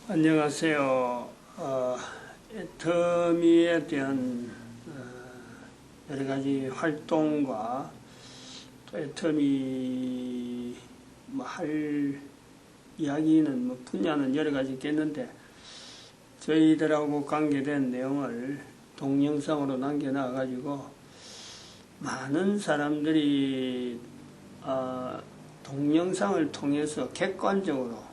안녕하세요. 애터미에 대한 여러 가지 활동과 또 애터미 할 이야기는 분야는 여러 가지 있겠는데 저희들하고 관계된 내용을 동영상으로 남겨놔 가지고 많은 사람들이 동영상을 통해서 객관적으로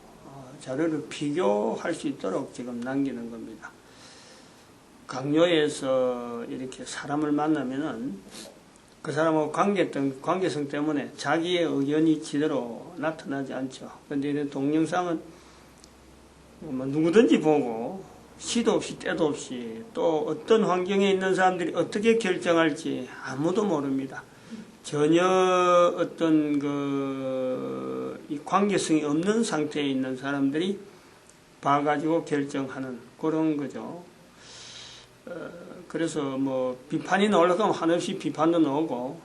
자료를 비교할 수 있도록 지금 남기는 겁니다. 강요에서 이렇게 사람을 만나면은 그 사람하고 관계성 때문에 자기의 의견이 제대로 나타나지 않죠. 근데 이런 동영상은 누구든지 보고 시도 없이 때도 없이 또 어떤 환경에 있는 사람들이 어떻게 결정할지 아무도 모릅니다. 전혀 어떤 이 관계성이 없는 상태에 있는 사람들이 봐가지고 결정하는 그런 거죠. 그래서 비판이 나오려고 하면 한없이 비판도 나오고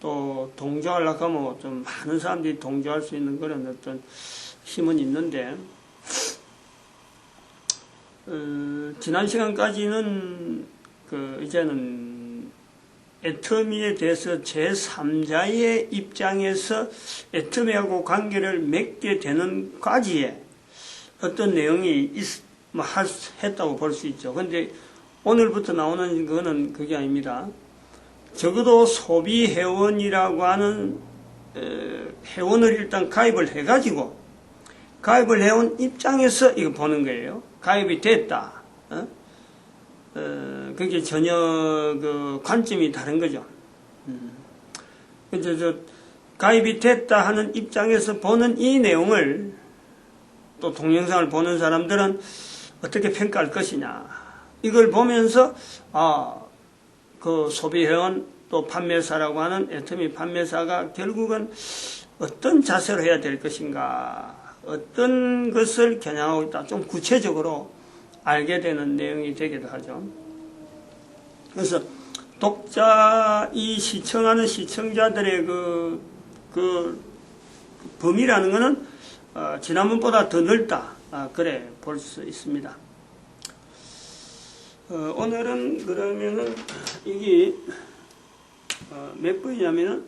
또 동조하려고 하면 좀 많은 사람들이 동조할 수 있는 그런 어떤 힘은 있는데 지난 시간까지는 이제는 애터미에 대해서 제3자의 입장에서 애터미하고 관계를 맺게 되는 까지의 어떤 내용이 했다고 볼 수 있죠. 근데 오늘부터 나오는 거는 그게 아닙니다. 적어도 소비회원이라고 하는 회원을 일단 가입을 해가지고 가입을 해온 입장에서 이거 보는 거예요. 가입이 됐다. 그게 전혀 관점이 다른 거죠. 그래서 가입이 됐다 하는 입장에서 보는 이 내용을 또 동영상을 보는 사람들은 어떻게 평가할 것이냐. 이걸 보면서 소비회원 또 판매사라고 하는 애터미 판매사가 결국은 어떤 자세로 해야 될 것인가, 어떤 것을 겨냥하고 있다. 좀 구체적으로 알게 되는 내용이 되기도 하죠. 그래서 이 시청하는 시청자들의 범위라는 것은 지난번보다 더 넓다. 그래 볼 수 있습니다. 오늘은 그러면은 이게 몇 번이냐면은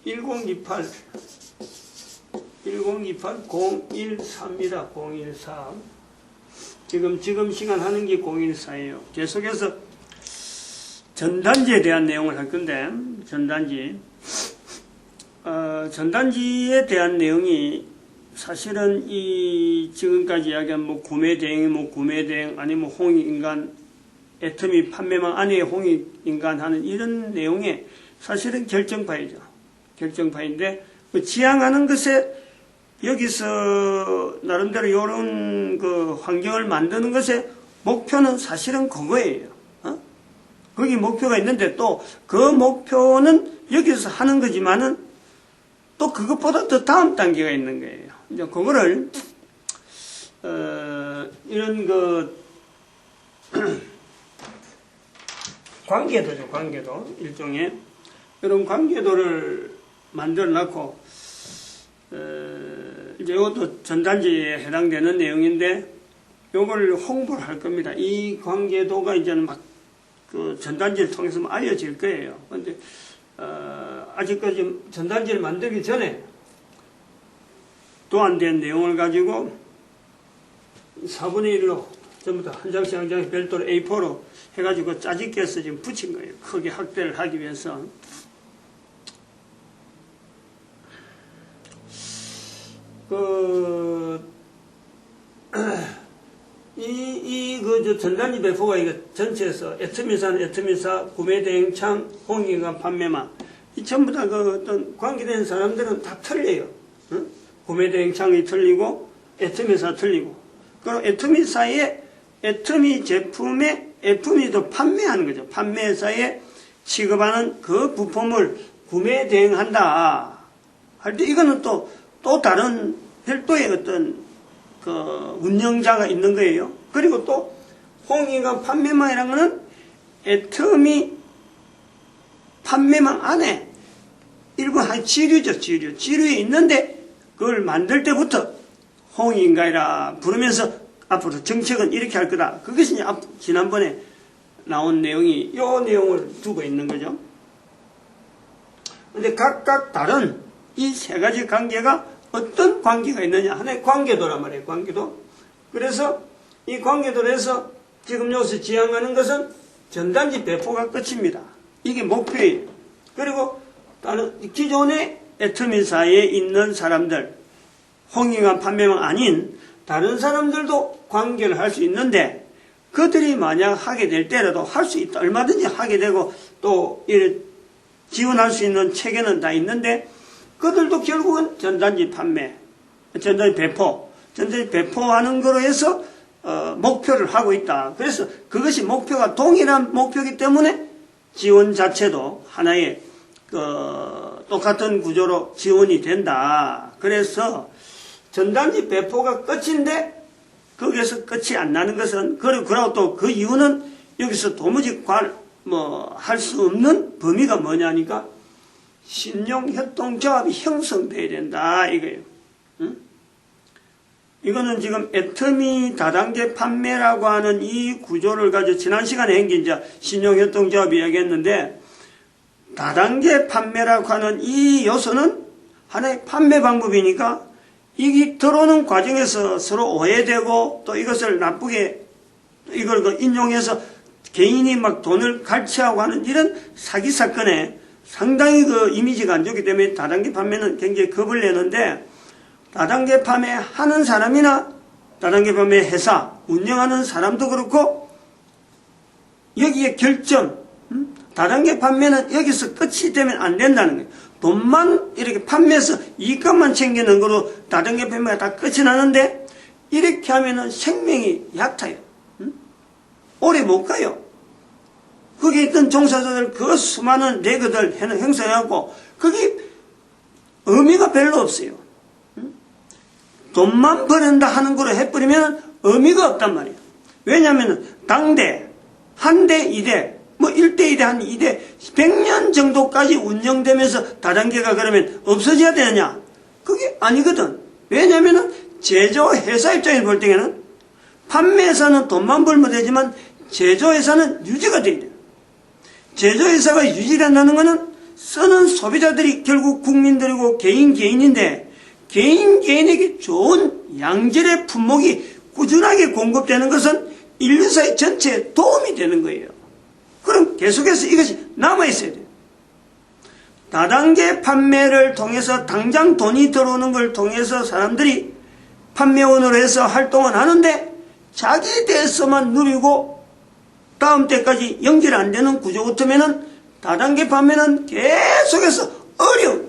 1028-013입니다. 013. 지금 시간 하는 게 014예요. 계속해서 전단지에 대한 내용을 할 건데, 전단지에 대한 내용이 사실은 지금까지 이야기한 구매대행, 아니면 홍익인간, 애터미 판매망 안에 홍익인간 하는 이런 내용에 사실은 결정파이죠. 결정파인데, 지향하는 것에 여기서 나름대로 이런 환경을 만드는 것의 목표는 사실은 그거예요. 거기 목표가 있는데 또 그 목표는 여기서 하는 거지만은 또 그것보다 더 다음 단계가 있는 거예요. 이제 그거를 이런 관계도 일종의 이런 관계도를 만들어 놓고 이제 이것도 전단지에 해당되는 내용인데 요걸 홍보를 할 겁니다. 이 관계도가 이제는 전단지를 통해서 알려질 거예요. 근데 아직까지 전단지를 만들기 전에 도안된 내용을 가지고 4분의 1로 전부 다 한 장씩 한 장씩 별도로 A4로 해가지고 짜집게서 지금 붙인 거예요. 크게 확대를 하기 위해서. 전단지 배포가 이거 전체에서 애터미사, 구매대행창, 홍익인간 판매망 이 전부 다 어떤 관계된 사람들은 다 틀려요. 응? 구매대행창이 틀리고 애터미사 틀리고 그리고 애터미사의 애터미 제품의 애터미도 판매하는 거죠. 판매사에 취급하는 그 부품을 구매대행한다 할 때 이거는 또 다른 별도의 어떤 운영자가 있는 거예요. 그리고 또 홍익인간 판매망이라는 것은 애터미 판매망 안에 일부 지류죠. 지류에 있는데 그걸 만들 때부터 홍익인간이라 부르면서 앞으로 정책은 이렇게 할 거다. 그것이 이제 지난번에 나온 내용이 이 내용을 두고 있는 거죠. 근데 각각 다른 이 세 가지 관계가 어떤 관계가 있느냐. 하나의 관계도란 말이에요. 관계도. 그래서 이 관계도에서 지금 여기서 지향하는 것은 전단지 배포가 끝입니다. 이게 목표예요. 그리고 다른 기존의 애터미사에 있는 사람들, 홍익환 판매망 아닌 다른 사람들도 관계를 할 수 있는데, 그들이 만약 하게 될 때라도 할 수 있다. 얼마든지 하게 되고 또 지원할 수 있는 체계는 다 있는데, 그들도 결국은 전단지 판매, 전단지 배포하는 거로 해서 목표를 하고 있다. 그래서 그것이 목표가 동일한 목표이기 때문에 지원 자체도 하나의 똑같은 구조로 지원이 된다. 그래서 전단지 배포가 끝인데 거기에서 끝이 안 나는 것은, 그리고 또 그 이유는 여기서 도무지 할 수 없는 범위가 뭐냐니까 신용협동조합이 형성돼야 된다 이거예요. 응? 이거는 지금 애터미 다단계 판매라고 하는 이 구조를 가지고 지난 시간에 한 게 이제 신용협동조합 이야기했는데, 다단계 판매라고 하는 이 요소는 하나의 판매 방법이니까 이게 들어오는 과정에서 서로 오해되고 또 이것을 나쁘게 이걸 인용해서 개인이 막 돈을 갈취하고 하는 이런 사기 사건에 상당히 이미지가 안 좋기 때문에 다단계 판매는 굉장히 겁을 내는데, 다단계 판매하는 사람이나 다단계 판매 회사 운영하는 사람도 그렇고 여기에 결점, 다단계 판매는 여기서 끝이 되면 안 된다는 거예요. 돈만 이렇게 판매해서 이익값만 챙기는 거로 다단계 판매가 다 끝이 나는데, 이렇게 하면은 생명이 얕아요. 오래 못 가요. 거기 있던 종사자들 그 수많은 레그들 행사해갖고 그게 의미가 별로 없어요. 돈만 버는다 하는 거로 해버리면 의미가 없단 말이에요. 왜냐하면 당대, 한 대, 2대, 1대, 2대, 한 2대, 100년 정도까지 운영되면서 다단계가 그러면 없어져야 되느냐? 그게 아니거든. 왜냐하면 제조회사 입장에서 볼 때에는 판매회사는 돈만 벌면 되지만 제조회사는 유지가 돼야 돼요. 제조회사가 유지된다는 것은 쓰는 소비자들이 결국 국민들이고 개인인데, 개인에게 좋은 양질의 품목이 꾸준하게 공급되는 것은 인류사회 전체에 도움이 되는 거예요. 그럼 계속해서 이것이 남아있어야 돼요. 다단계 판매를 통해서 당장 돈이 들어오는 걸 통해서 사람들이 판매원으로 해서 활동을 하는데 자기에 대해서만 누리고 다음 때까지 연결 안 되는 구조 같으면은 다단계 판매는 계속해서 어려운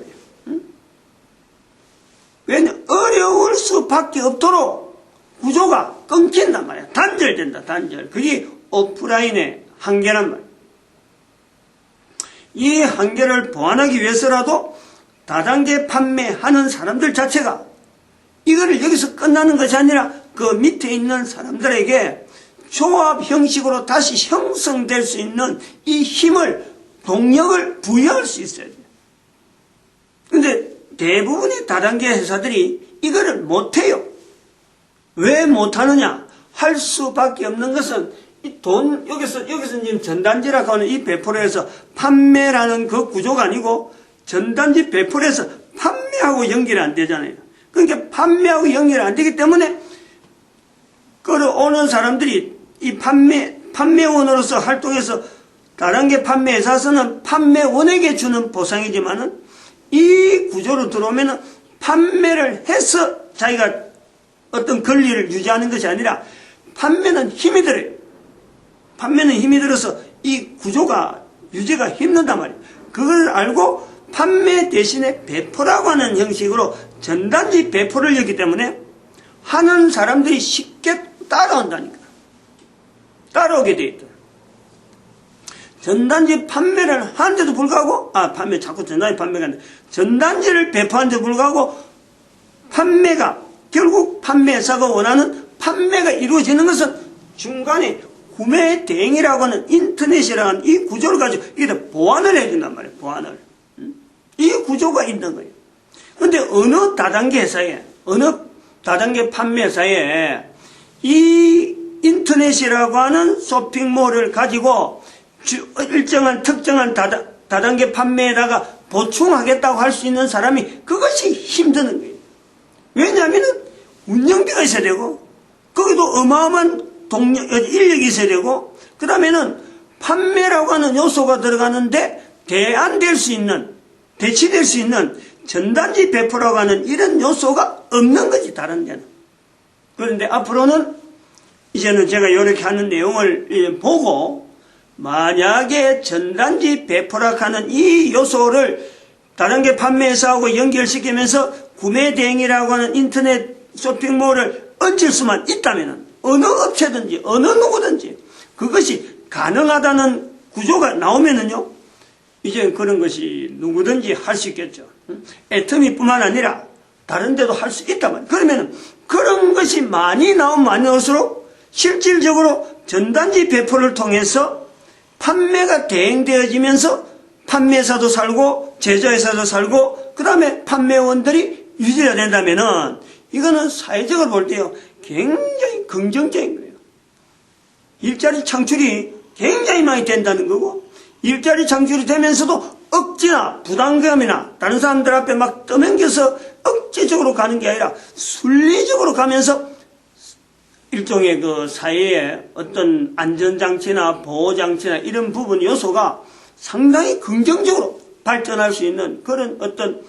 거예요. 왜냐하면 어려울 수밖에 없도록 구조가 끊긴단 말이야. 단절된다, 단절. 그게 오프라인의 한계란 말이야. 이 한계를 보완하기 위해서라도 다단계 판매하는 사람들 자체가 이거를 여기서 끝나는 것이 아니라 그 밑에 있는 사람들에게 조합 형식으로 다시 형성될 수 있는 이 힘을, 동력을 부여할 수 있어야 돼요. 근데 대부분의 다단계 회사들이 이거를 못해요. 왜 못하느냐? 할 수밖에 없는 것은 이 돈, 여기서 지금 전단지라고 하는 이 배포를 해서 판매라는 그 구조가 아니고 전단지 배포를 해서 판매하고 연결이 안 되잖아요. 그러니까 판매하고 연결이 안 되기 때문에 끌어오는 사람들이 이 판매원으로서 활동해서 다단계 판매회사에서는 판매원에게 주는 보상이지만은 이 구조로 들어오면은 판매를 해서 자기가 어떤 권리를 유지하는 것이 아니라 판매는 힘이 들어요. 판매는 힘이 들어서 이 구조가 유지가 힘든단 말이에요. 그걸 알고 판매 대신에 배포라고 하는 형식으로 전단지 배포를 하기 때문에 하는 사람들이 쉽게 따라온다니까. 따라오게 돼 있다. 전단지 판매를 하는데도 불구하고, 자꾸 전단지 판매가 아니라 전단지를 배포하는데도 불구하고 판매가, 결국 판매사가 원하는 판매가 이루어지는 것은 중간에 구매 대행이라고 하는 인터넷이라고 하는 이 구조를 가지고 이게 보완을 해준단 말이에요. 보완을. 이 구조가 있는 거예요. 근데 어느 다단계 회사에, 어느 다단계 판매사에 이 인터넷이라고 하는 쇼핑몰을 가지고 일정한 특정한 다단계 판매에다가 보충하겠다고 할 수 있는 사람이 그것이 힘드는 거예요. 왜냐하면 운영비가 있어야 되고 거기도 어마어마한 인력이 있어야 되고 그 다음에는 판매라고 하는 요소가 들어가는데 대치될 수 있는 전단지 배포라고 하는 이런 요소가 없는 거지, 다른 데는. 그런데 앞으로는 이제는 제가 이렇게 하는 내용을 보고 만약에 전단지 배포라고 하는 이 요소를 다단계 판매사하고 연결시키면서 구매 대행이라고 하는 인터넷 쇼핑몰을 얹을 수만 있다면 어느 업체든지 어느 누구든지 그것이 가능하다는 구조가 나오면은요, 이제 그런 것이 누구든지 할 수 있겠죠. 애터미뿐만 아니라 다른 데도 할 수 있다면, 그러면 그런 것이 많이 나올수록 실질적으로 전단지 배포를 통해서 판매가 대행되어지면서 판매사도 살고 제조회사도 살고 그 다음에 판매원들이 유지가 된다면은 이거는 사회적으로 볼 때요 굉장히 긍정적인 거예요. 일자리 창출이 굉장히 많이 된다는 거고, 일자리 창출이 되면서도 억지나 부담감이나 다른 사람들 앞에 막 떠넘겨서 억지적으로 가는 게 아니라 순리적으로 가면서 일종의 그 사회의 어떤 안전장치나 보호장치나 이런 부분 요소가 상당히 긍정적으로 발전할 수 있는 그런 어떤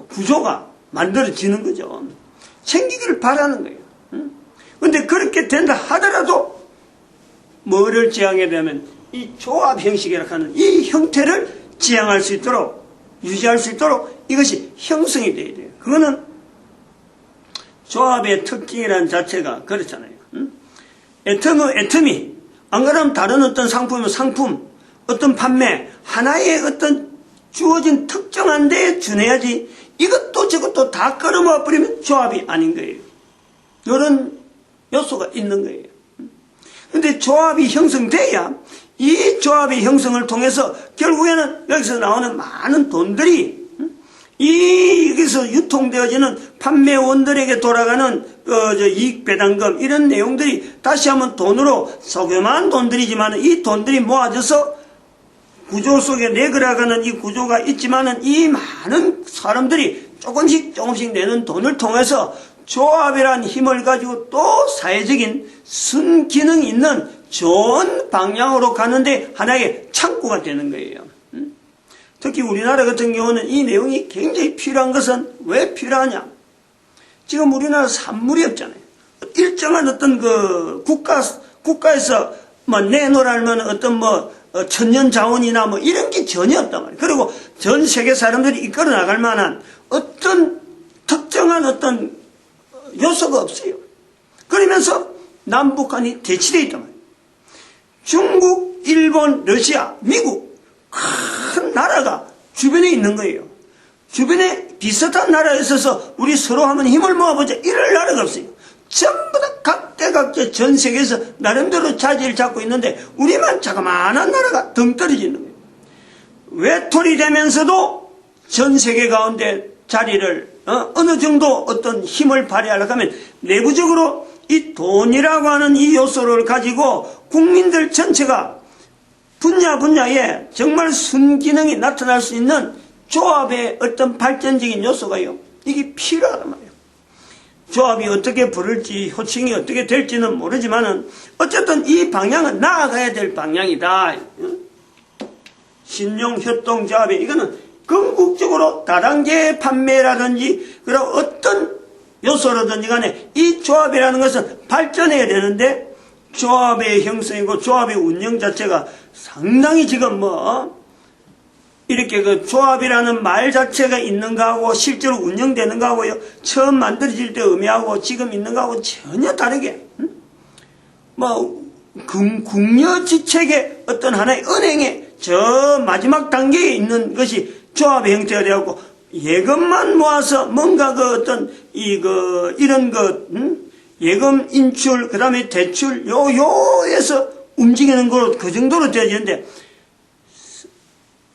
구조가 만들어지는 거죠. 생기기를 바라는 거예요. 그런데 그렇게 된다 하더라도 뭐를 지향해야 되면 이 조합 형식이라고 하는 이 형태를 지향할 수 있도록 유지할 수 있도록 이것이 형성이 돼야 돼요. 그거는 조합의 특징이라는 자체가 그렇잖아요. 애터미 안 그러면 다른 어떤 상품이면 상품, 어떤 판매 하나의 어떤 주어진 특정한 데에 준해야지 이것도 저것도 다 끌어모아 버리면 조합이 아닌 거예요. 이런 요소가 있는 거예요. 그런데 조합이 형성돼야 이 조합의 형성을 통해서 결국에는 여기서 나오는 많은 돈들이 여기서 유통되어지는 판매원들에게 돌아가는 이익 배당금 이런 내용들이 다시 한번 돈으로 소규모한 돈들이지만 이 돈들이 모아져서 구조 속에 내걸어가는 이 구조가 있지만은 이 많은 사람들이 조금씩 내는 돈을 통해서 조합이라는 힘을 가지고 또 사회적인 순기능 있는 좋은 방향으로 가는데 하나의 창구가 되는 거예요. 특히 우리나라 같은 경우는 이 내용이 굉장히 필요한 것은 왜 필요하냐? 지금 우리나라 산물이 없잖아요. 일정한 어떤 그 국가에서 뭐 내놓으라는 어떤 천년 자원이나 이런 게 전혀 없단 말이에요. 그리고 전 세계 사람들이 이끌어 나갈 만한 어떤 특정한 어떤 요소가 없어요. 그러면서 남북한이 대치되어 있단 말이에요. 중국, 일본, 러시아, 미국 큰 나라가 주변에 있는 거예요. 주변에 비슷한 나라에 있어서 우리 서로 한번 힘을 모아보자 이럴 나라가 없어요. 전부 다 각대각대 전 세계에서 나름대로 자리를 잡고 있는데 우리만 자그마한 나라가 덩 떨어지는 거예요. 외톨이 되면서도 전 세계 가운데 자리를 어느 정도 어떤 힘을 발휘하려고 하면 내부적으로 이 돈이라고 하는 이 요소를 가지고 국민들 전체가 분야에 정말 순기능이 나타날 수 있는 조합의 어떤 발전적인 요소가요. 이게 필요하단 말이에요. 조합이 어떻게 부를지 호칭이 어떻게 될지는 모르지만은 어쨌든 이 방향은 나아가야 될 방향이다. 신용협동조합이 이거는 궁극적으로 다단계 판매라든지 그런 어떤 요소라든지 간에 이 조합이라는 것은 발전해야 되는데 조합의 형성이고 조합의 운영 자체가 상당히 지금 이렇게 그 조합이라는 말 자체가 있는 거하고 실제로 운영되는 거하고요. 처음 만들어질 때 의미하고 지금 있는 거하고 전혀 다르게 국려지책의 어떤 하나의 은행의 저 마지막 단계에 있는 것이 조합의 형태가 되었고 예금만 모아서 뭔가 그 어떤 이런 예금 인출 그다음에 대출 요에서 움직이는 거로 그 정도로 되어지는데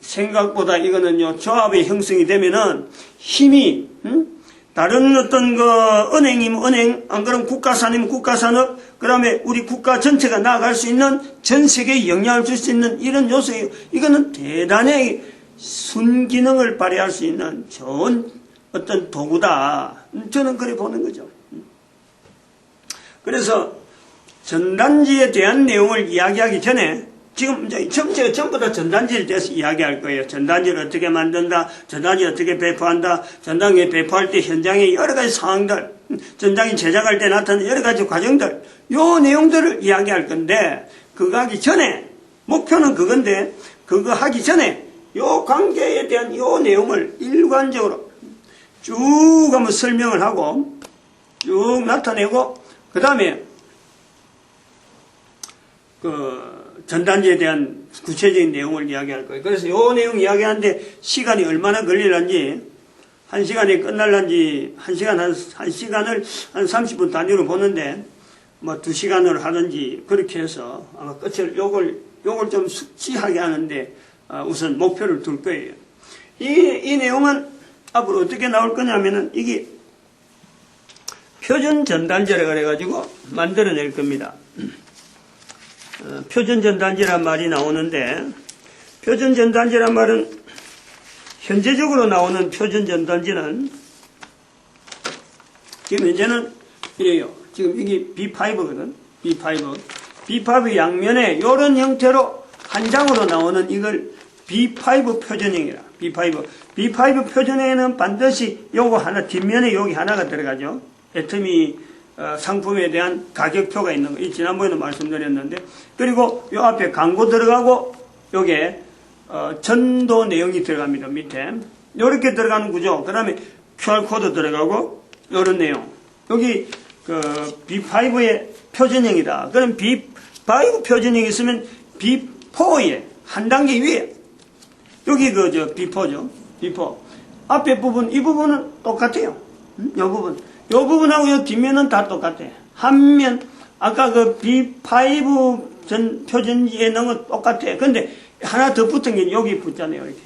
생각보다 이거는요 조합의 형성이 되면은 힘이 다른 어떤 그 은행이면 은행, 안 그러면 국가산이면 국가산업, 그 다음에 우리 국가 전체가 나아갈 수 있는 전 세계에 영향을 줄 수 있는 이런 요소예요. 이거는 대단히 순기능을 발휘할 수 있는 좋은 어떤 도구다. 저는 그래 보는 거죠. 그래서 전단지에 대한 내용을 이야기하기 전에 지금 제가 전부 다 전단지에 대해서 이야기할 거예요. 전단지를 어떻게 만든다, 전단지를 어떻게 배포한다, 전단지 배포할 때 현장의 여러 가지 상황들, 전단지 제작할 때 나타나는 여러 가지 과정들, 요 내용들을 이야기할 건데, 그거 하기 전에, 목표는 그건데, 그거 하기 전에 요 관계에 대한 요 내용을 일관적으로 쭉 한번 설명을 하고, 쭉 나타내고, 그 다음에 전단지에 대한 구체적인 내용을 이야기할 거예요. 그래서 이 내용 이야기하는데 시간이 얼마나 걸리는지, 1시간에 끝날는지, 1시간을 한 30분 단위로 보는데, 뭐 2시간으로 하든지, 그렇게 해서 아마 끝을, 요걸 좀 숙지하게 하는데, 우선 목표를 둘 거예요. 이 내용은 앞으로 어떻게 나올 거냐면은, 이게 표준 전단지라 그래가지고 만들어낼 겁니다. 표준 전단지란 말이 나오는데, 표준 전단지란 말은 현재적으로 나오는 표준 전단지는 지금 현재는 이래요. 지금 이게 B5거든. B5 양면에 이런 형태로 한 장으로 나오는 이걸 B5 표준형이라. B5 표준형에는 반드시 요거 하나, 뒷면에 여기 하나가 들어가죠. 애터미 상품에 대한 가격표가 있는 거. 지난번에도 말씀드렸는데, 그리고 요 앞에 광고 들어가고 요게 전도 내용이 들어갑니다. 밑에 요렇게 들어가는 구조. 그 다음에 QR코드 들어가고 요런 내용. 여기 B5의 표준형이다. 그럼 B5 표준형이 있으면 B4에 한 단계 위에 여기 B4죠. B4 앞에 부분, 이 부분은 똑같아요. 요 부분하고 요 뒷면은 다 똑같아. 한 면, 아까 B5 전 표준지에 넣은 건 똑같아. 근데 하나 더 붙은 게 여기 붙잖아요, 이렇게.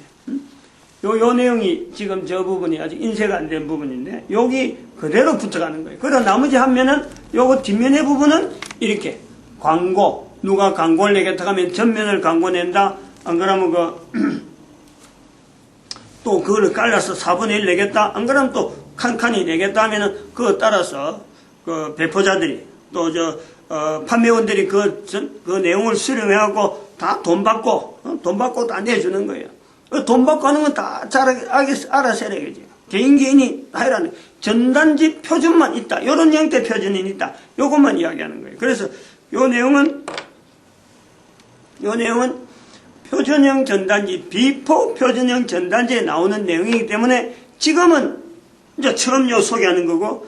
요 내용이 지금 저 부분이 아직 인쇄가 안 된 부분인데, 여기 그대로 붙어가는 거예요. 그리고 나머지 한 면은, 요거 뒷면의 부분은 이렇게. 광고. 누가 광고를 내겠다 하면 전면을 광고 낸다. 안 그러면 또 그거를 깔라서 4분의 1 내겠다. 안 그러면 또 칸칸이 내겠다 하면은 그거 따라서 배포자들이 또 판매원들이 그 내용을 수령해갖고 다 돈 받고 다 내주는 거예요. 돈 받고 하는 건 다 알아서 해야겠죠. 개인이 하라는 전단지 표준만 있다. 이런 형태 표준이 있다. 요것만 이야기하는 거예요. 그래서 요 내용은 표준형 전단지, B4 표준형 전단지에 나오는 내용이기 때문에 지금은 이제 처음 소개하는 거고,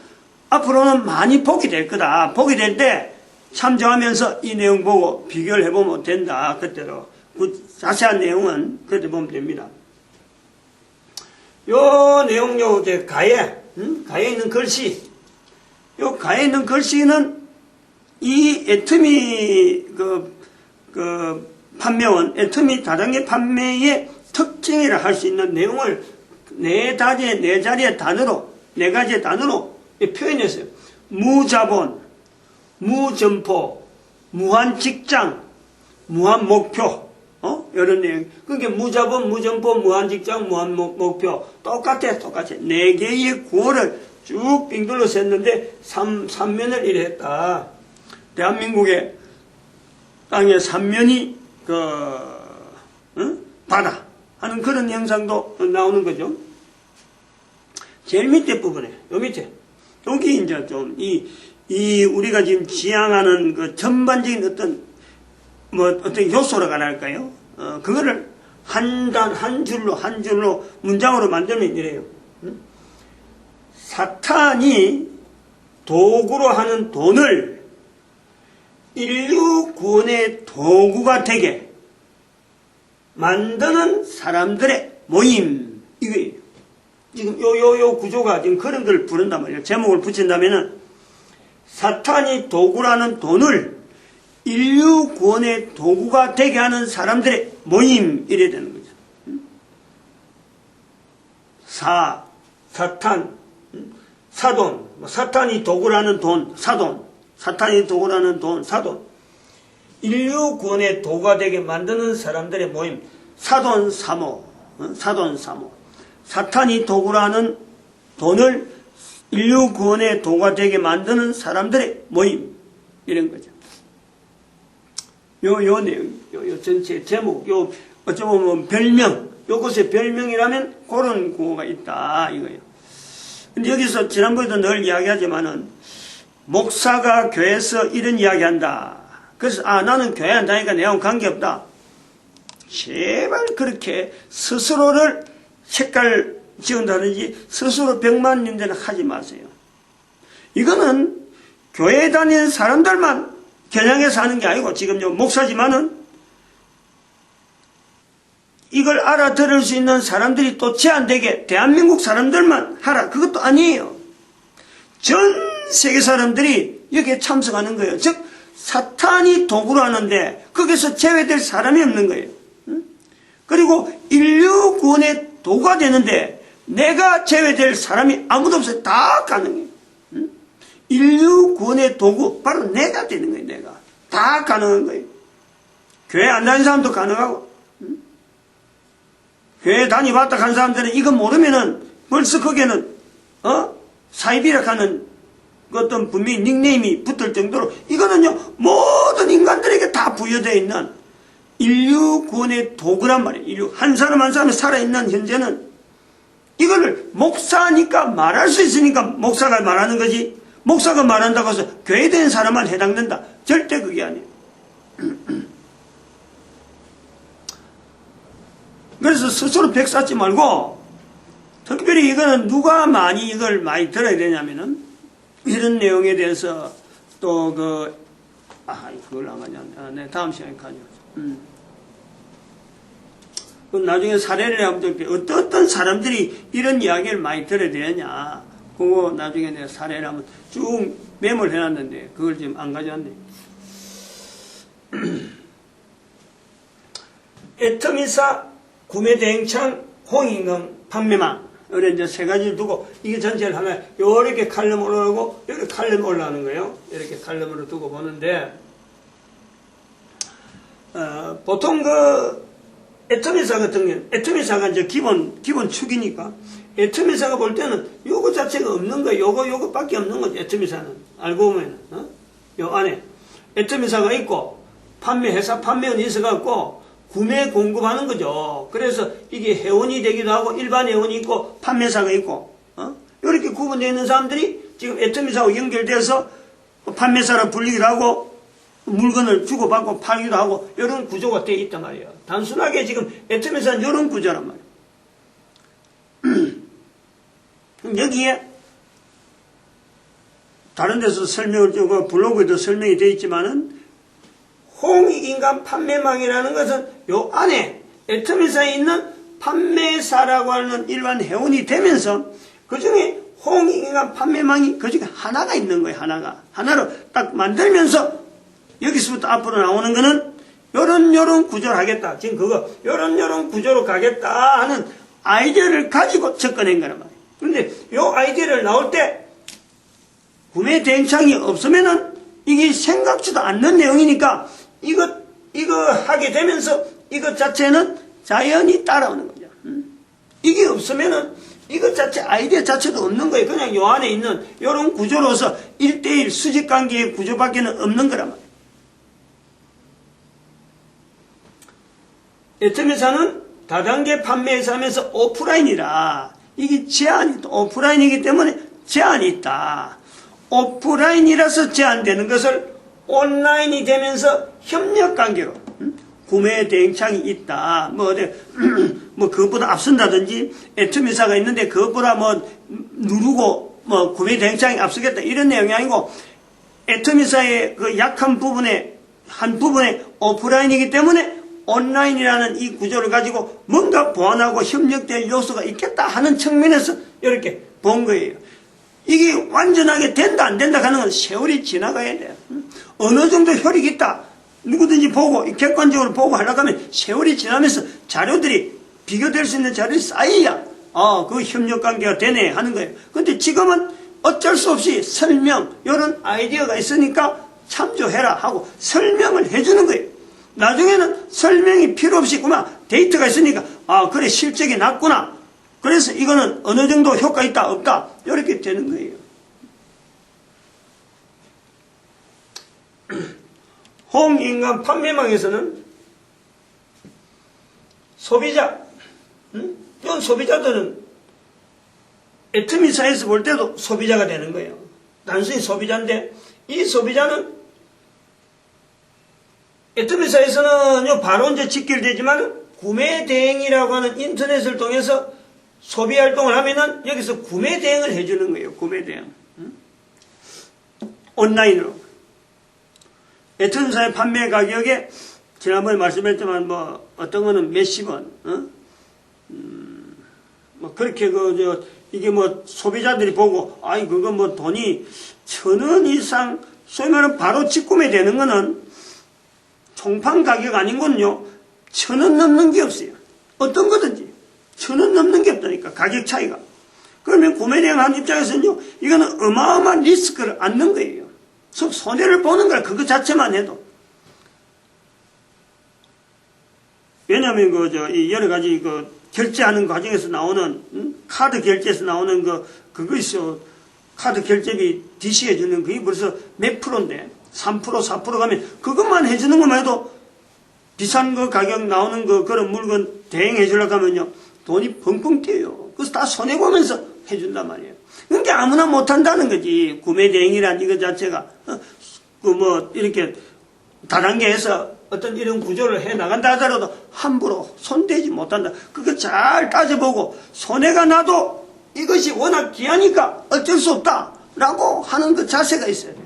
앞으로는 많이 보게 될 거다. 보게 될 때 참조하면서 이 내용 보고 비교를 해보면 된다. 그때로. 그 자세한 내용은 그때 보면 됩니다. 요 내용, 가에 있는 글씨. 요 가에 있는 글씨는 이 애터미 판매원, 애터미 다단계 판매의 특징이라 할 수 있는 내용을 네 자리의 단어로, 네 가지의 단어로 표현했어요. 무자본, 무점포, 무한직장, 무한목표, 이런 내용. 그러니까 무자본, 무점포, 무한직장, 무한목표. 똑같아. 네 개의 구호를 쭉 빙둘러서 했는데, 3면을 이래 했다. 대한민국의 땅의 3면이, 바다. 하는 그런 영상도 나오는 거죠. 제일 밑에 부분에, 요 밑에. 여기 이제 좀, 우리가 지금 지향하는 그 전반적인 어떤 요소라고 할까요? 그거를 한 줄로 문장으로 만들면 이래요. 사탄이 도구로 하는 돈을 인류 구원의 도구가 되게 만드는 사람들의 모임. 이거예요. 지금 요 구조가 지금 그런 걸 부른단 말이에요. 제목을 붙인다면은, 사탄이 도구라는 돈을 인류 구원의 도구가 되게 하는 사람들의 모임. 이래야 되는 거죠. 사탄. 사돈, 사탄이 도구라는 돈, 사돈, 사탄이 도구라는 돈, 사돈. 인류 구원의 도구가 되게 만드는 사람들의 모임, 사돈 사모, 사돈 사모. 사탄이 도구라는 돈을 인류 구원의 도구가 되게 만드는 사람들의 모임, 이런 거죠. 요 내용, 요 전체 제목, 요 어쩌면 별명, 요것의 별명이라면 그런 구호가 있다 이거예요. 근데 여기서 지난번에도 늘 이야기하지만은 목사가 교회에서 이런 이야기한다. 그래서 나는 교회 안 다니까 내하고는 관계없다. 제발 그렇게 스스로를 색깔 지은다든지 스스로 병만 있는 데는 하지 마세요. 이거는 교회 다니는 사람들만 겨냥해서 하는 게 아니고, 지금 목사지만은 이걸 알아들을 수 있는 사람들이 또 제한되게 대한민국 사람들만 하라. 그것도 아니에요. 전 세계 사람들이 여기에 참석하는 거예요. 즉 사탄이 도구로 하는데 거기서 제외될 사람이 없는 거예요. 그리고 인류 구원의 도구가 되는데 내가 제외될 사람이 아무도 없어요. 다 가능해요. 인류 구원의 도구 바로 내가 되는 거예요. 내가 다 가능한 거예요. 교회 안 다니는 사람도 가능하고, 교회 다니봤다 간 사람들은 이거 모르면은 벌써 거기에는 사이비라 하는 어떤 분명히 닉네임이 붙을 정도로 이거는요 모든 인간들에게 다 부여되어 있는 인류 구원의 도구란 말이에요. 인류 한 사람 한 사람이 살아있는 현재는 이거를 목사니까 말할 수 있으니까 목사가 말하는 거지, 목사가 말한다고 해서 교회에 대한 사람만 해당된다, 절대 그게 아니에요. 그래서 스스로 백 쌓지 말고, 특별히 이거는 누가 이걸 많이 들어야 되냐면은 이런 내용에 대해서 또 그걸 안 가냐. 네, 다음 시간에 가죠. 나중에 사례를 하면 어떤 사람들이 이런 이야기를 많이 들어야 되느냐. 그거 나중에 내가 사례를 한번 쭉 메모를 해놨는데 그걸 지금 안 가져왔네. 애터미사 구매대행창 홍익릉 판매망, 이런 이제 세 가지를 두고 이게 전체를 하면 요렇게 칼럼 올라오고 이렇게 칼럼 올라오는 거예요. 이렇게 칼럼으로 두고 보는데 보통 애터미사 같은 경우는 애터미사가 이제 기본 축이니까 애터미사가 볼 때는 요거 자체가 없는 거예요. 요거밖에 없는 거죠. 애터미사는 알고 보면 요 안에 애터미사가 있고 판매회사 판매원이 있어갖고 구매 공급하는 거죠. 그래서 이게 회원이 되기도 하고 일반 회원이 있고 판매사가 있고 이렇게 구분되어 있는 사람들이 지금 애터미사하고 연결돼서 판매사라 불리기도 하고 물건을 주고받고 팔기도 하고 이런 구조가 되어 있단 말이에요. 단순하게 지금 애터미사는 이런 구조란 말이에요. 여기에 다른 데서 설명을 주고 블로그에도 설명이 되어 있지만은 홍익인간 판매망이라는 것은 요 안에 애터미사에 있는 판매사라고 하는 일반 회원이 되면서 그 중에 홍익인간 판매망이 그 중에 하나가 있는 거예요. 하나로 딱 만들면서 여기서부터 앞으로 나오는 거는 요런 구조를 하겠다. 지금 요런 구조로 가겠다 하는 아이디어를 가지고 접근한 거란 말이에요. 그런데 요 아이디어를 나올 때 구매 대행창이 없으면은 이게 생각지도 않는 내용이니까 이거 하게 되면서 이것 자체는 자연히 따라오는 거죠. 이게 없으면은 이것 자체 아이디어 자체도 없는 거예요. 그냥 요 안에 있는 요런 구조로서 1대1 수직관계의 구조밖에는 없는 거란 말이에요. 애터미사는 다단계 판매회사면서 오프라인이라 이게 제한이 또 오프라인이기 때문에 제한이 있다. 오프라인이라서 제한되는 것을 온라인이 되면서 협력관계로 구매 대행창이 있다. 그것보다 앞선다든지 애터미사가 있는데 그것보다 누르고 구매 대행창이 앞서겠다 이런 내용이 아니고 애터미사의 그 약한 부분에 한 부분에 오프라인이기 때문에 온라인이라는 이 구조를 가지고 뭔가 보완하고 협력될 요소가 있겠다 하는 측면에서 이렇게 본 거예요. 이게 완전하게 된다 안 된다 하는 건 세월이 지나가야 돼요. 어느 정도 효력이 있다 누구든지 보고 객관적으로 보고 하려고 하면 세월이 지나면서 자료들이 비교될 수 있는 자료들이 쌓여야 그 협력관계가 되네 하는 거예요. 근데 지금은 어쩔 수 없이 설명, 이런 아이디어가 있으니까 참조해라 하고 설명을 해주는 거예요. 나중에는 설명이 필요 없이 그만 데이터가 있으니까 아 그래 실적이 낮구나. 그래서 이거는 어느 정도 효과 있다 없다 이렇게 되는 거예요. 홍인간 판매망에서는 소비자, 이런 소비자들은 애터미사에서 볼 때도 소비자가 되는 거예요. 단순히 소비자인데 이 소비자는 애터미사에서는 바로 이제 직결되지만 구매 대행이라고 하는 인터넷을 통해서 소비 활동을 하면은 여기서 구매 대행을 해주는 거예요. 구매 대행. 온라인으로. 애터미사의 판매 가격에 지난번에 말씀했지만 뭐 어떤 거는 몇십 원, 뭐 그렇게 이게 뭐 소비자들이 보고 아이 그거 뭐 돈이 1,000원 이상 소위 말하면 바로 직구매 되는 거는 총판 가격 아닌 건요 1,000원 넘는 게 없어요. 어떤 거든지 1,000원 넘는 게 없다니까 가격 차이가. 그러면 구매대행하는 입장에서는요 이거는 어마어마한 리스크를 안는 거예요. 손해를 보는 걸 그거 자체만 해도. 왜냐하면 여러 가지 결제하는 과정에서 나오는 카드 결제에서 나오는 그거 있어. 카드 결제비 DC해 주는 그게 벌써 몇 프로인데 3% 4% 가면 그것만 해주는 것만 해도 비싼 거 가격 나오는 그런 물건 대행해 주려고 하면요 돈이 펑펑 뛰어요. 그래서 다 손해보면서 해준단 말이에요. 그러니까 아무나 못한다는 거지. 구매 대행이란 이거 자체가 이렇게 다단계에서 어떤 이런 구조를 해 나간다 하더라도 함부로 손대지 못한다. 그거 잘 따져보고 손해가 나도 이것이 워낙 귀하니까 어쩔 수 없다라고 하는 그 자세가 있어야 돼요.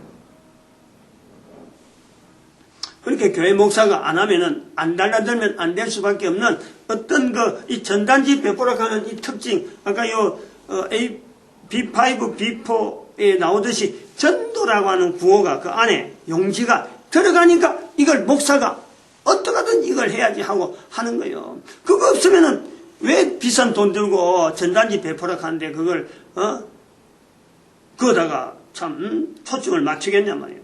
그렇게 교회 목사가 안 하면은 안 달라들면 안 될 수밖에 없는 어떤 이 전단지 배포라고 하는 이 특징, 아까 B5, B4에 나오듯이 전도라고 하는 구호가 그 안에 용지가 들어가니까 이걸 목사가 어떻게든 이걸 해야지 하고 하는 거예요. 그거 없으면은 왜 비싼 돈 들고 전단지 배포라고 하는데 그걸 그거다가 참 초점을 맞추겠냔 말이에요.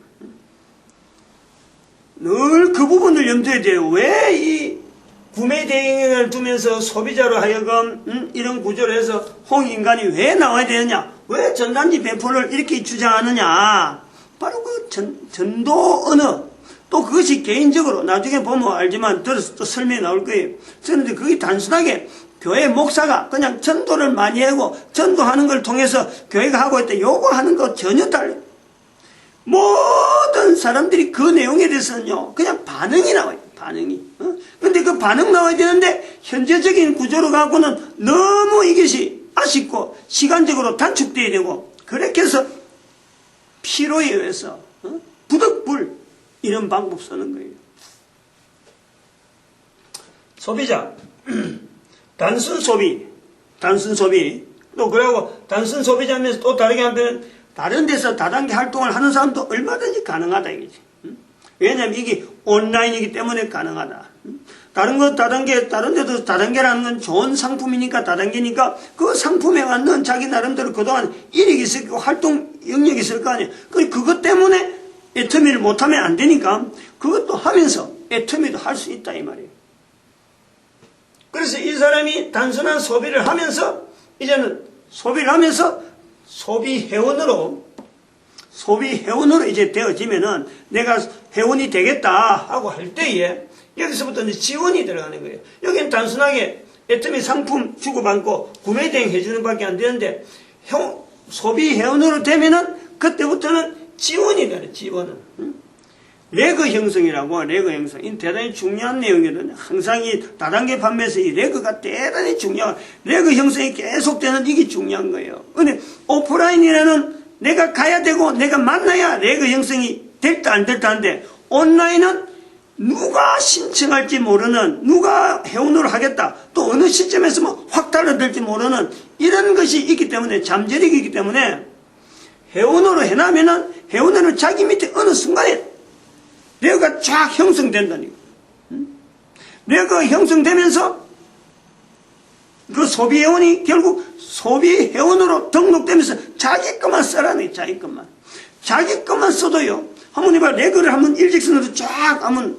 늘 그 부분을 염두에 돼요. 왜 이 구매 대행을 두면서 소비자로 하여금 이런 구조를 해서 홍인간이 왜 나와야 되느냐? 왜 전단지 배포를 이렇게 주장하느냐? 바로 그 전도 언어. 또 그것이 개인적으로 나중에 보면 알지만 들어서 또 설명이 나올 거예요. 그런데 그게 단순하게 교회 목사가 그냥 전도를 많이 하고 전도하는 걸 통해서 교회가 하고 있다 요거 하는 거 전혀 달라요. 모든 사람들이 그 내용에 대해서는요 그냥 반응이 나와요. 반응이. 근데 그 반응 나와야 되는데 현재적인 구조로 갖고는 너무 이것이 아쉽고 시간적으로 단축돼야 되고 그렇게 해서 피로에 의해서 부득불 이런 방법 쓰는 거예요. 소비자 단순 소비 또 그러고 단순 소비자면서 또 다르게 하면 다른 데서 다단계 활동을 하는 사람도 얼마든지 가능하다 이거지. 왜냐하면 이게 온라인이기 때문에 가능하다. 다른 거 다단계, 다른 데도 다단계라는 건 좋은 상품이니까 다단계니까 그 상품에 맞는 자기 나름대로 그동안 이력이 있을 거고 활동 영역이 있을 거 아니에요. 그것 때문에 애터미를 못하면 안 되니까 그것도 하면서 애터미도 할 수 있다 이 말이에요. 그래서 이 사람이 단순한 소비를 하면서 이제는 소비를 하면서 소비 회원으로 이제 되어지면은 내가 회원이 되겠다 하고 할 때에 여기서부터 이제 지원이 들어가는 거예요. 여기는 단순하게 애터미 상품 주고받고 구매 대행 해주는 밖에 안 되는데 소비 회원으로 되면은 그때부터는 지원이 되는 지원은. 레그 형성이라고 레그 형성. 이 대단히 중요한 내용이거든요. 항상 이 다단계 판매에서 이 레그가 대단히 중요한 레그 형성이 계속되는 이게 중요한 거예요. 근데 오프라인이라는 내가 가야 되고 내가 만나야 레그 형성이 될다 안 될다 하는데 온라인은 누가 신청할지 모르는 누가 회원으로 하겠다 또 어느 시점에서 뭐 확 달라들지 모르는 이런 것이 있기 때문에 잠재력이 있기 때문에 회원으로 해놔면은 회원으로 자기 밑에 어느 순간에 레그가 쫙 형성된다니까. 레그가 형성되면서 그 소비회원이 결국 소비회원으로 등록되면서 자기 것만 써라네, 자기 것만. 자기 것만 써도요, 한번 이봐, 레그를 한번 일직선으로 쫙 하면,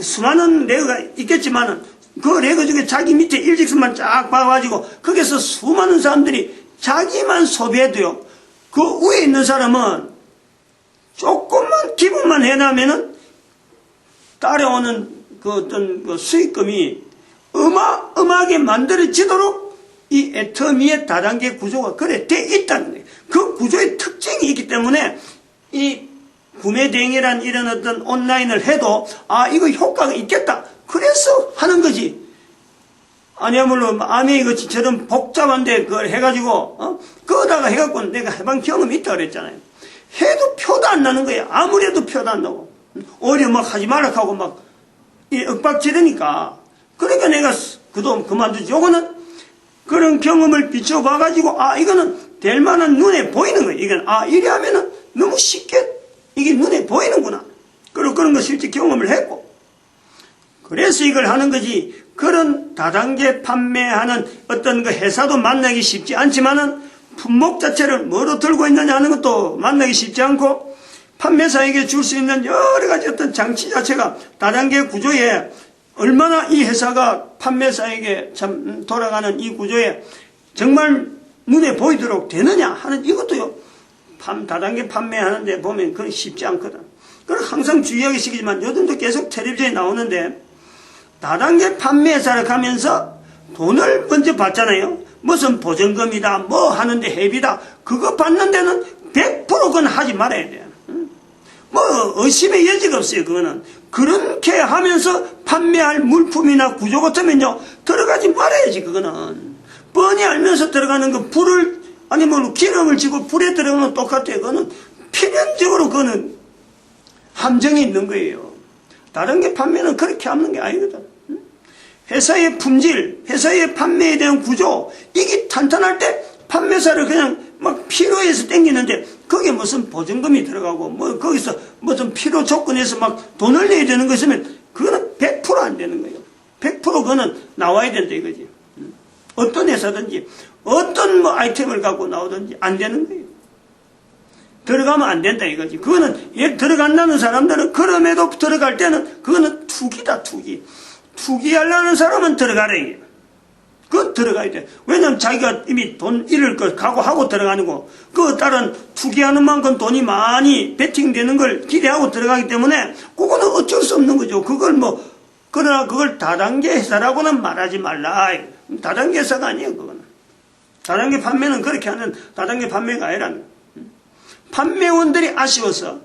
수많은 레그가 있겠지만은, 그 레그 중에 자기 밑에 일직선만 쫙 봐가지고, 거기서 수많은 사람들이 자기만 소비해도요, 그 위에 있는 사람은 조금만 기분만 해놔면은, 따라오는 그 어떤 그 수익금이 어마어마하게 만들어지도록 이 애터미의 다단계 구조가 그래 돼 있다는 거예요. 그 구조의 특징이 있기 때문에 이 구매대행이란 이런 어떤 온라인을 해도 이거 효과가 있겠다. 그래서 하는 거지. 아니야말로 아메이거치처럼 복잡한데 그걸 해가지고 그거다가 해갖고 내가 해본 경험이 있다 그랬잖아요. 해도 표도 안 나는 거야. 아무래도 표도 안 나고 오히려 막 하지 말라 하고 막 윽박지르니까. 그러니까 내가 그동안 그만두지. 요거는 그런 경험을 비춰봐가지고 이거는 될 만한 눈에 보이는 거예요. 이건 이래 하면은 너무 쉽게 이게 눈에 보이는구나. 그런 거 실제 경험을 했고, 그래서 이걸 하는 거지. 그런 다단계 판매하는 어떤 그 회사도 만나기 쉽지 않지만은 품목 자체를 뭐로 들고 있느냐 하는 것도 만나기 쉽지 않고, 판매사에게 줄 수 있는 여러 가지 어떤 장치 자체가 다단계 구조에 얼마나 이 회사가 판매사에게 참 돌아가는 이 구조에 정말 눈에 보이도록 되느냐 하는 이것도요, 다단계 판매하는데 보면 그건 쉽지 않거든. 그걸 항상 주의하기 시키지만 요즘도 계속 텔레비전에 나오는데, 다단계 판매사를 가면서 돈을 먼저 받잖아요. 무슨 보증금이다 뭐 하는데 회비다 그거 받는 데는 100% 그건 하지 말아야 돼요. 뭐 의심의 여지가 없어요. 그거는 그렇게 하면서 판매할 물품이나 구조 같으면요 들어가지 말아야지. 그거는 뻔히 알면서 들어가는 거, 불을 아니면 기름을 지고 불에 들어가는 건 똑같아요. 그거는 필연적으로 그거는 함정이 있는 거예요. 다른 게 판매는 그렇게 하는 게 아니거든. 회사의 품질, 회사의 판매에 대한 구조, 이게 탄탄할 때 판매사를 그냥 막 필요해서 땡기는데 거기에 무슨 보증금이 들어가고 뭐 거기서 무슨 필요 조건에서 막 돈을 내야 되는 거 있으면 그거는 100% 안 되는 거예요. 100% 그거는 나와야 된다 이거지. 어떤 회사든지 어떤 뭐 아이템을 갖고 나오든지 안 되는 거예요. 들어가면 안 된다 이거지. 그거는 들어간다는 사람들은 그럼에도 들어갈 때는 그거는 투기다, 투기. 투기하려는 사람은 들어가라 이게. 그거 들어가야 돼. 왜냐면 자기가 이미 돈 잃을 걸 각오하고 들어가는 거, 그 다른 투기하는 만큼 돈이 많이 베팅되는 걸 기대하고 들어가기 때문에 그거는 어쩔 수 없는 거죠. 그걸 그러나 그걸 다단계 회사라고는 말하지 말라. 다단계 회사가 아니에요, 그거는. 다단계 판매는 그렇게 하는 다단계 판매가 아니라는 거예요. 판매원들이 아쉬워서,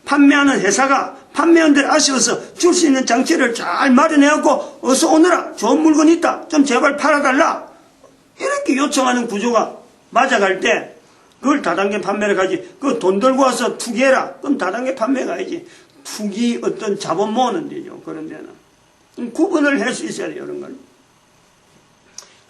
판매하는 회사가 판매원들이 아쉬워서 줄 수 있는 장치를 잘 마련해갖고 어서 오너라, 좋은 물건 있다, 좀 제발 팔아달라, 이렇게 요청하는 구조가 맞아갈 때 그걸 다단계 판매를 가지. 그 돈 들고 와서 투기해라, 그건 다단계 판매가 아니지. 투기 어떤 자본 모으는 데죠. 그런 데는 구분을 할 수 있어야 돼요, 이런 걸.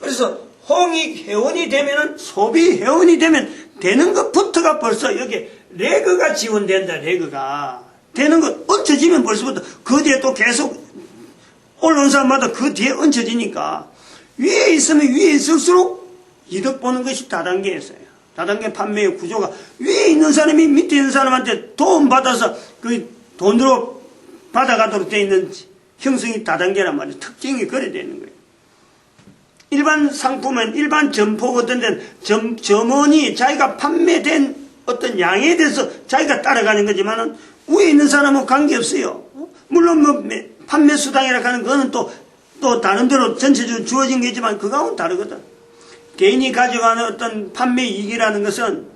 그래서 홍익 회원이 되면은, 소비 회원이 되면 되는 것부터가 벌써 여기 레그가 지원된다. 레그가 되는 것 얹혀지면 벌써부터 그 뒤에 또 계속 올라온 사람마다 그 뒤에 얹혀지니까 위에 있으면 위에 있을수록 이득 보는 것이 다단계였어요. 다단계 판매의 구조가 위에 있는 사람이 밑에 있는 사람한테 도움 받아서 그 돈으로 받아가도록 되어 있는 형성이 다단계란 말이에요. 특징이 그래 되는 거예요. 일반 상품은, 일반 점포 같은 데는 점원이 자기가 판매된 어떤 양에 대해서 자기가 따라가는 거지만은 위에 있는 사람은 관계없어요. 물론 뭐 판매 수당이라고 하는 거는 또 다른 데로 전체적으로 주어진 게지만 그거하고는 다르거든. 개인이 가져가는 어떤 판매 이익이라는 것은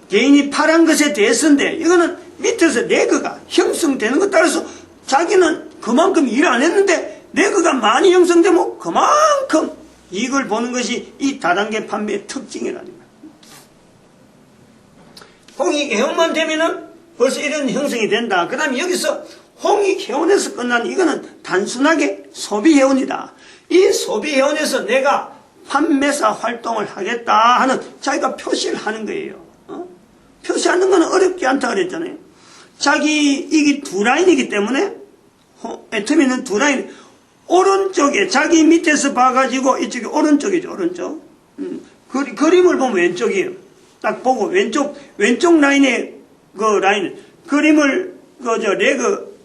개인이 팔은 것에 대해서인데, 이거는 밑에서 레그가 형성되는 것 따라서 자기는 그만큼 일 안 했는데 레그가 많이 형성되면 그만큼 이익을 보는 것이 이 다단계 판매의 특징이라는 거예요. 홍익회원만 되면은 벌써 이런 형성이 된다. 그 다음에 여기서 홍익회원에서 끝나는 이거는 단순하게 소비회원이다. 이 소비회원에서 내가 판매사 활동을 하겠다 하는 자기가 표시를 하는 거예요. 표시하는 거는 어렵지 않다 그랬잖아요. 이게 두 라인이기 때문에 애터미는 두 라인, 오른쪽에 자기 밑에서 봐가지고 이쪽이 오른쪽이죠. 오른쪽. 그림을 보면 왼쪽이에요. 딱 보고 왼쪽 라인에 그 라인 그림을 레그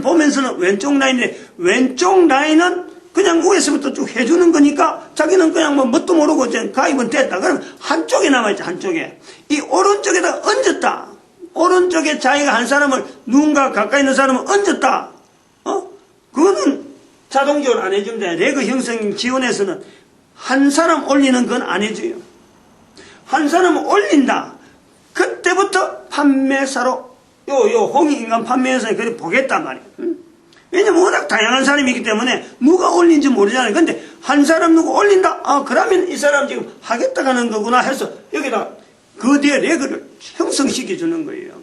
보면서는 왼쪽 라인인데 왼쪽 라인은 그냥 위에서부터 쭉 해주는 거니까 자기는 그냥 뭐 뭣도 모르고 가입은 됐다. 그러면 한쪽에 남아있죠. 한쪽에. 이 오른쪽에다 얹었다. 오른쪽에 자기가 한 사람을 누군가 가까이 있는 사람을 얹었다. 그거는 자동적으로 안 해줍니다. 레그 형성 지원에서는 한 사람 올리는 건 안 해줘요. 한 사람을 올린다. 그때부터 판매사로 홍익인간 판매사에 그래 보겠단 말이에요. 왜냐면 워낙 다양한 사람이기 때문에 누가 올린지 모르잖아요. 근데 한 사람 누구 올린다? 그러면 이 사람 지금 하겠다 하는 거구나 해서 여기다 그 뒤에 레그를 형성시켜 주는 거예요.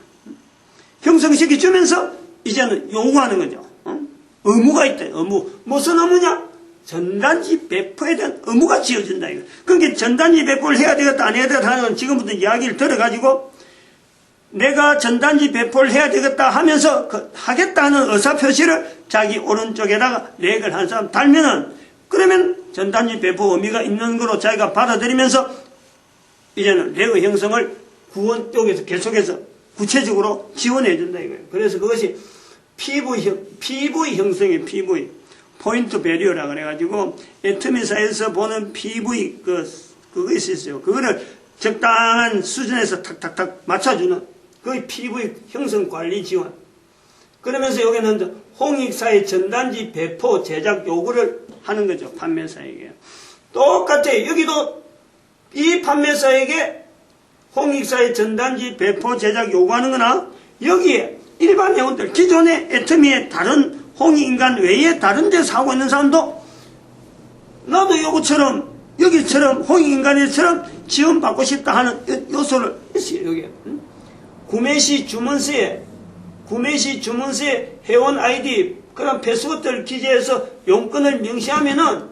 형성시켜 주면서 이제는 요구하는 거죠. 의무가 있다. 의무. 무슨 의무냐? 전단지 배포에 대한 의무가 지어진다. 이거. 그러니까 전단지 배포를 해야 되겠다, 안 해야 되겠다 하는 건 지금부터 이야기를 들어가지고 내가 전단지 배포를 해야 되겠다 하면서 하겠다 하는 의사표시를 자기 오른쪽에다가 레그를 한 사람 달면은 그러면 전단지 배포 의미가 있는 거로 자기가 받아들이면서 이제는 레그 형성을 구원 쪽에서 계속해서 구체적으로 지원해 준다 이거예요. 그래서 그것이 PV 형성의 PV 포인트 배리어라 그래가지고 애터미사에서 보는 PV 그거 있어요. 그거를 적당한 수준에서 탁탁탁 맞춰주는 그게 PV 형성 관리 지원. 그러면서 여기는 홍익사의 전단지 배포 제작 요구를 하는 거죠. 판매사에게. 똑같아요. 여기도 이 판매사에게 홍익사의 전단지 배포 제작 요구하는 거나 여기에 일반 회원들 기존의 애터미의 다른 홍익인간 외에 다른 데서 하고 있는 사람도 나도 여기처럼 홍익인간처럼 지원받고 싶다 하는 요소를 있어요. 여기 구매시 주문서에 회원 아이디 그런 패스워드를 기재해서 용건을 명시하면은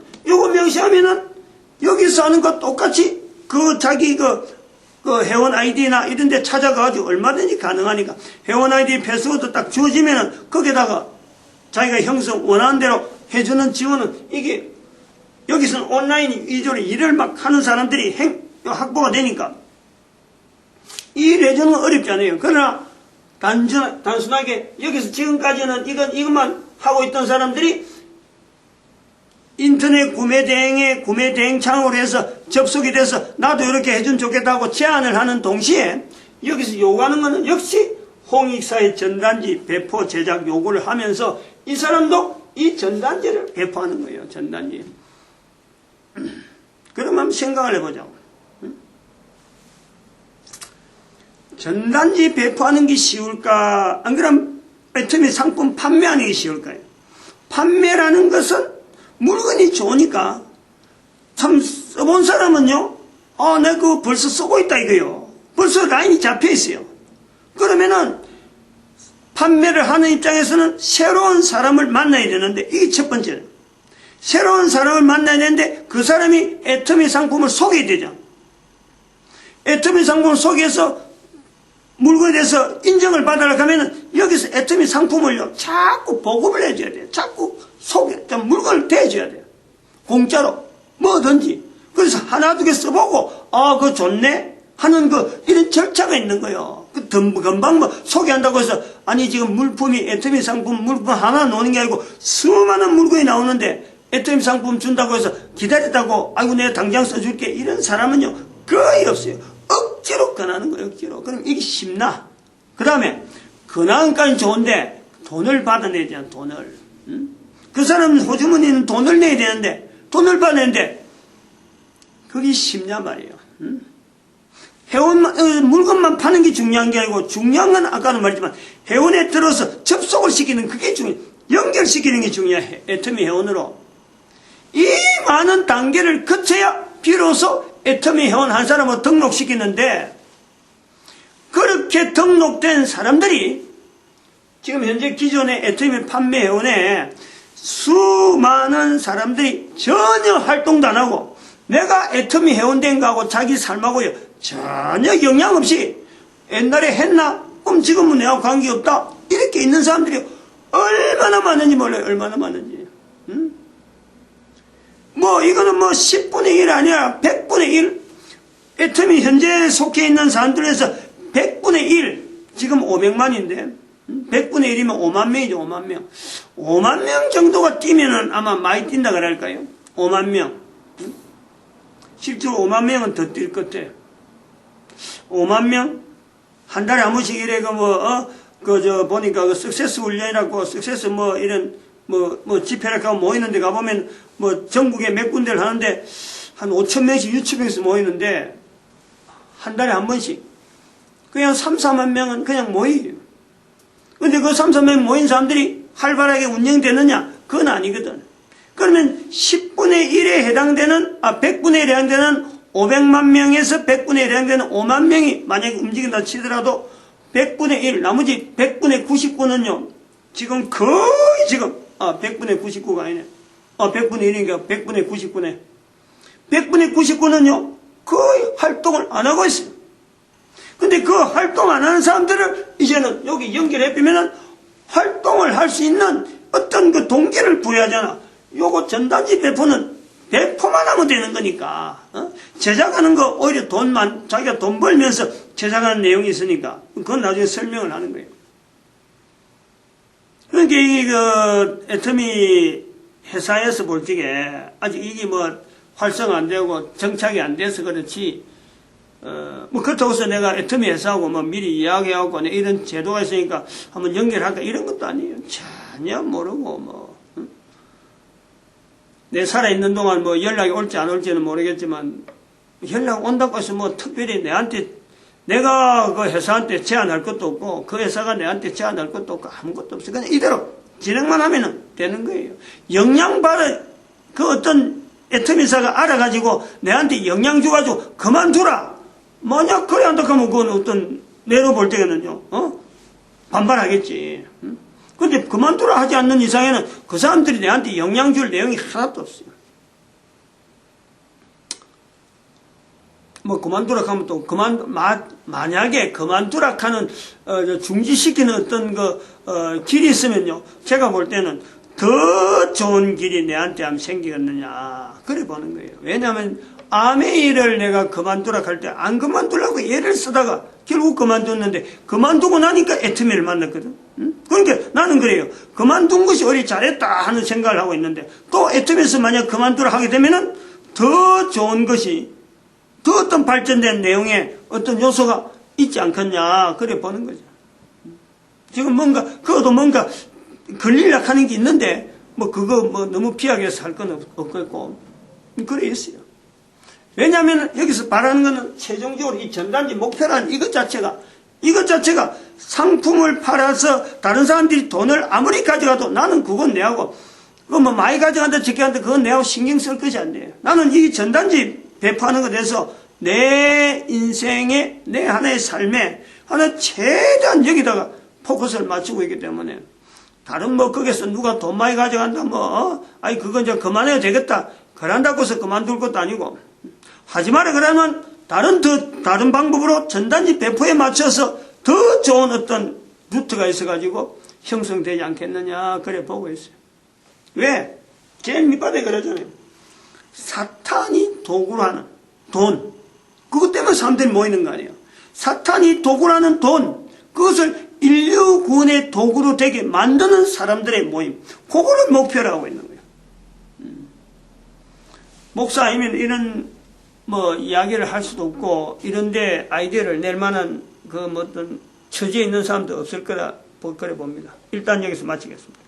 여기서 하는 것 똑같이 자기 회원 아이디나 이런 데 찾아가가지고 얼마든지 가능하니까 회원 아이디 패스워드 딱 주어지면은 거기다가 자기가 형성 원하는 대로 해주는 지원은 이게 여기서는 온라인 위주로 일을 막 하는 사람들이 확보가 되니까 이 레저는 어렵지 않아요. 그러나 단순하게 여기서 지금까지는 이것만 하고 있던 사람들이 인터넷 구매 대행 창으로 해서 접속이 돼서 나도 이렇게 해주면 좋겠다고 제안을 하는 동시에 여기서 요구하는 것은 역시 홍익사의 전단지 배포 제작 요구를 하면서 이 사람도 이 전단지를 배포하는 거예요. 전단지. 그럼 한번 생각을 해보자고. 전단지 배포하는 게 쉬울까? 안 그럼 애터미 상품 판매하는 게 쉬울까요? 판매라는 것은 물건이 좋으니까 참 써본 사람은요, 내가 그거 벌써 쓰고 있다 이거요. 벌써 라인이 잡혀 있어요. 그러면은 판매를 하는 입장에서는 새로운 사람을 만나야 되는데 이게 첫 번째는 새로운 사람을 만나야 되는데 그 사람이 애터미 상품을 소개해야 되죠. 애터미 상품을 소개해서 물건에 대해서 인정을 받으려고 하면은 여기서 애터미 상품을요 자꾸 보급을 해줘야 돼요. 자꾸 물건을 대줘야 돼요. 공짜로 뭐든지. 그래서 하나 두 개 써보고 그거 좋네 하는 이런 절차가 있는 거예요. 금방 소개한다고 해서 아니 지금 물품이 애터미 상품 물품 하나 놓는 게 아니고 수많은 물건이 나오는데 애터미 상품 준다고 해서 기다렸다고 아이고 내가 당장 써줄게 이런 사람은요 거의 없어요. 억지로 권하는 거예요. 억지로. 그럼 이게 쉽나? 그 다음에 권한까지 좋은데 돈을 받아내잖아. 돈을. 그 사람은 호주머니는 돈을 내야 되는데 돈을 받아내는데 그게 쉽냐 말이에요. 물건만 파는 게 중요한 게 아니고 중요한 건 아까도 말했지만 회원에 들어서 접속을 시키는 그게 연결시키는 게 중요해. 애터미 회원으로. 이 많은 단계를 거쳐야 비로소 애터미 회원 한 사람을 등록시키는데 그렇게 등록된 사람들이 지금 현재 기존의 애터미 판매 회원에 수많은 사람들이 전혀 활동도 안 하고 내가 애터미 회원된 거하고 자기 삶하고요 전혀 영향 없이 옛날에 했나? 그럼 지금은 내가 관계없다? 이렇게 있는 사람들이 얼마나 많은지 몰라요. 얼마나 많은지. 이거는 10분의 1 아니야. 100분의 1. 애터미 현재 속해 있는 사람들에서 100분의 1. 지금 500만인데. 100분의 1이면 5만 명이죠, 5만 명. 5만 명 정도가 뛰면은 아마 많이 뛴다 그럴까요? 5만 명. 실제로 5만 명은 더 뛸 것 같아. 5만 명? 한 달에 한 번씩 이래, 보니까 석세스 훈련이라고, 석세스 이런, 집회라고 모이는 데 가보면, 전국에 몇 군데를 하는데, 한 5천 명씩, 6천 명씩 모이는데, 한 달에 한 번씩. 그냥 3, 4만 명은 그냥 모이요. 근데 그 3, 4만 명 모인 사람들이 활발하게 운영되느냐? 그건 아니거든. 그러면 10분의 1에 해당되는, 100분의 1에 해당되는 500만 명에서 100분의 1에 해당되는 5만 명이 만약에 움직인다 치더라도 100분의 1, 나머지 100분의 99는요, 지금 거의 100분의 99가 아니네. 100분의 1이니까 100분의 99네. 100분의 99는요, 거의 활동을 안 하고 있어요. 근데 그 활동 안 하는 사람들을 이제는 여기 연결해보면은 활동을 할 수 있는 어떤 그 동기를 부여하잖아. 요거 전단지 배포는 배포만 하면 되는 거니까, 제작하는 거 오히려 자기가 돈 벌면서 제작하는 내용이 있으니까, 그건 나중에 설명을 하는 거예요. 그러니까 이 애터미 회사에서 볼 적에 아직 이게 활성화 안 되고 정착이 안 돼서 그렇지, 그렇다고 해서 내가 애터미 회사하고 미리 이야기하고 이런 제도가 있으니까 한번 연결할까 이런 것도 아니에요. 전혀 모르고 내 살아있는 동안 연락이 올지 안 올지는 모르겠지만, 연락 온다고 해서 특별히 내가 그 회사한테 제안할 것도 없고, 그 회사가 내한테 제안할 것도 없고, 아무것도 없어. 그냥 이대로 진행만 하면 되는 거예요. 영향받아, 그 어떤 애터미사가 알아가지고, 내한테 영향 줘가지고, 그만두라! 만약 그래 한다 하면 그건 어떤, 내로 볼 때는요, 반발하겠지. 근데 그만두라 하지 않는 이상에는 그 사람들이 내한테 영향 줄 내용이 하나도 없어요. 그만두라 하면 또 만약에 그만두라 하는 중지시키는 어떤 길이 있으면요, 제가 볼 때는 더 좋은 길이 내한테 하면 생기겠느냐 그래 보는 거예요. 왜냐하면 암의 일을 내가 그만두라 할 때 안 그만두려고 애를 쓰다가 결국 그만뒀는데, 그만두고 나니까 애터미를 만났거든. 그러니까 나는 그래요. 그만둔 것이 오히려 잘했다 하는 생각을 하고 있는데, 또 애터미에서 만약 그만두라 하게 되면은 더 좋은 것이, 더 어떤 발전된 내용의 어떤 요소가 있지 않겠냐 그래 보는 거죠. 지금 그것도 뭔가 걸리려고 하는 게 있는데, 너무 피하게 해서 할 건 없겠고 그래 있어요. 왜냐하면 여기서 바라는 것은 최종적으로 이 전단지 목표라는 이것 자체가 상품을 팔아서 다른 사람들이 돈을 아무리 가져가도 나는 그건 내하고, 많이 가져간다 적게 한다 그건 내하고 신경 쓸 것이 안 돼요. 나는 이 전단지 배포하는 것에 대해서 내 인생의, 내 하나의 삶에 최대한 여기다가 포커스를 맞추고 있기 때문에, 다른 거기서 누가 돈 많이 가져간다 그건 이제 그만해야 되겠다 그런다고 해서 그만둘 것도 아니고, 하지 마라 그러면 다른 방법으로 전단지 배포에 맞춰서 더 좋은 어떤 루트가 있어가지고 형성되지 않겠느냐 그래 보고 있어요. 왜? 제일 밑바닥에 그러잖아요. 사탄이 도구로 하는 돈, 그것 때문에 사람들이 모이는 거 아니에요. 사탄이 도구로 하는 돈, 그것을 인류 구원의 도구로 되게 만드는 사람들의 모임, 그거를 목표로 하고 있는 거예요. 목사 아니면 이런 이야기를 할 수도 없고, 이런데 아이디어를 낼 만한 어떤 처지에 있는 사람도 없을 거라 그래 봅니다. 일단 여기서 마치겠습니다.